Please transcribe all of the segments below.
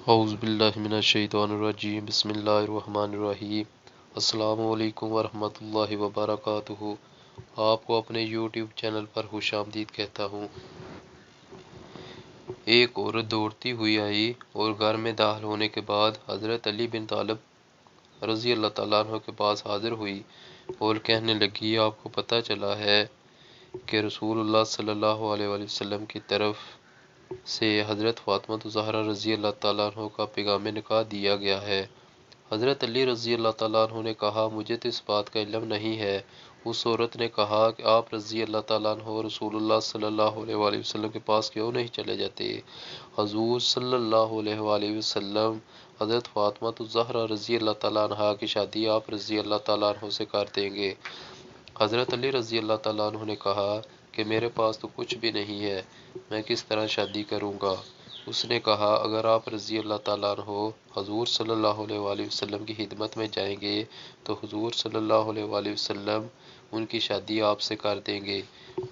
اعوذ باللہ من الشیطان الرجیم، بسم اللہ الرحمن الرحیم۔ السلام علیکم ورحمۃ اللہ وبرکاتہ۔ آپ کو اپنے یوٹیوب چینل پر خوش آمدید کہتا ہوں۔ ایک عورت دوڑتی ہوئی آئی اور گھر میں داخل ہونے کے بعد حضرت علی بن طالب رضی اللہ تعالیٰ عنہ کے پاس حاضر ہوئی اور کہنے لگی، آپ کو پتہ چلا ہے کہ رسول اللہ صلی اللہ علیہ وآلہ وسلم کی طرف سے حضرت فاطمہ الزہرا رضی اللہ تعالیٰ عنہ کا پیغام نکاح دیا گیا ہے۔ حضرت علی رضی اللہ تعالیٰ عنہ نے کہا، مجھے تو اس بات کا علم نہیں ہے۔ اس عورت نے کہا کہ آپ رضی اللہ تعالیٰ عنہ رسول اللہ صلی اللہ علیہ وآلہ وسلم کے پاس کیوں نہیں چلے جاتے؟ حضور صلی اللہ علیہ وآلہ وسلم حضرت فاطمہ الزہرا رضی اللہ تعالیٰ عنہ کی شادی آپ رضی اللہ تعالیٰ عنہ سے کر دیں گے۔ حضرت علی رضی اللہ تعالیٰ عنہ نے کہا کہ میرے پاس تو کچھ بھی نہیں ہے، میں کس طرح شادی کروں گا؟ اس نے کہا، اگر آپ رضی اللہ تعالیٰ عنہ حضور صلی اللہ علیہ وآلہ وسلم کی خدمت میں جائیں گے تو حضور صلی اللہ علیہ وآلہ وسلم ان کی شادی آپ سے کر دیں گے۔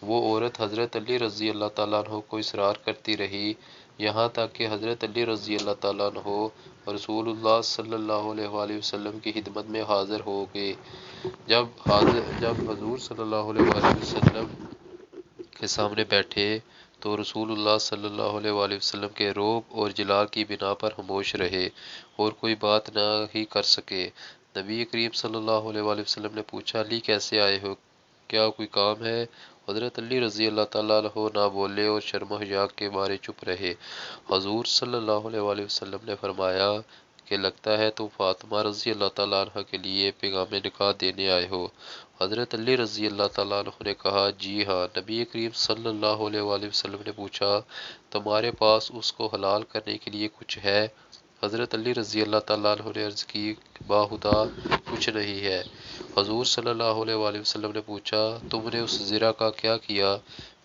وہ عورت حضرت علی رضی اللہ تعالیٰ عنہ کو اصرار کرتی رہی، یہاں تک کہ حضرت علی رضی اللہ تعالیٰ عنہ رسول اللہ صلی اللہ علیہ وآلہ وسلم کی خدمت میں حاضر ہو گئے۔ جب حضور صلی اللہ علیہ وآلہ وسلم کے سامنے بیٹھے تو رسول اللہ صلی اللہ علیہ وآلہ وسلم کے رعب اور جلال کی بنا پر خاموش رہے اور کوئی بات نہ ہی کر سکے۔ نبی کریم صلی اللہ علیہ وآلہ وسلم نے پوچھا، علی کیسے آئے ہو؟ کیا کوئی کام ہے؟ حضرت علی رضی اللہ تعالیٰ عنہ نہ بولے اور شرم و حیا کے مارے چپ رہے۔ حضور صلی اللہ علیہ وآلہ وسلم نے فرمایا کہ لگتا ہے تم فاطمہ رضی اللہ تعالیٰ عنہ کے لیے پیغام نکاح دینے آئے ہو۔ حضرت علی رضی اللہ تعالیٰ عنہ نے کہا، جی ہاں۔ نبی کریم صلی اللہ علیہ وآلہ وسلم نے پوچھا، تمہارے پاس اس کو حلال کرنے کے لیے کچھ ہے؟ حضرت علی رضی اللہ تعالیٰ عنہ نے عرض کی، باخدا کچھ نہیں ہے۔ حضور صلی اللہ علیہ وآلہ وسلم نے پوچھا، تم نے اس زرہ کا کیا کیا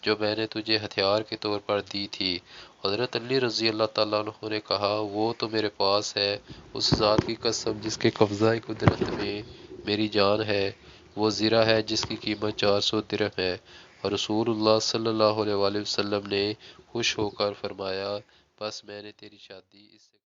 جو میں نے تجھے ہتھیار کے طور پر دی تھی؟ حضرت علی رضی اللہ تعالیٰ عنہ نے کہا، وہ تو میرے پاس ہے، اس ذات کی قسم جس کے قبضہ قدرت میں میری جان ہے، وہ زرہ ہے جس کی قیمت 400 درہم ہے۔ اور رسول اللہ صلی اللہ علیہ وآلہ وسلم نے خوش ہو کر فرمایا، بس میں نے تیری شادی اس سے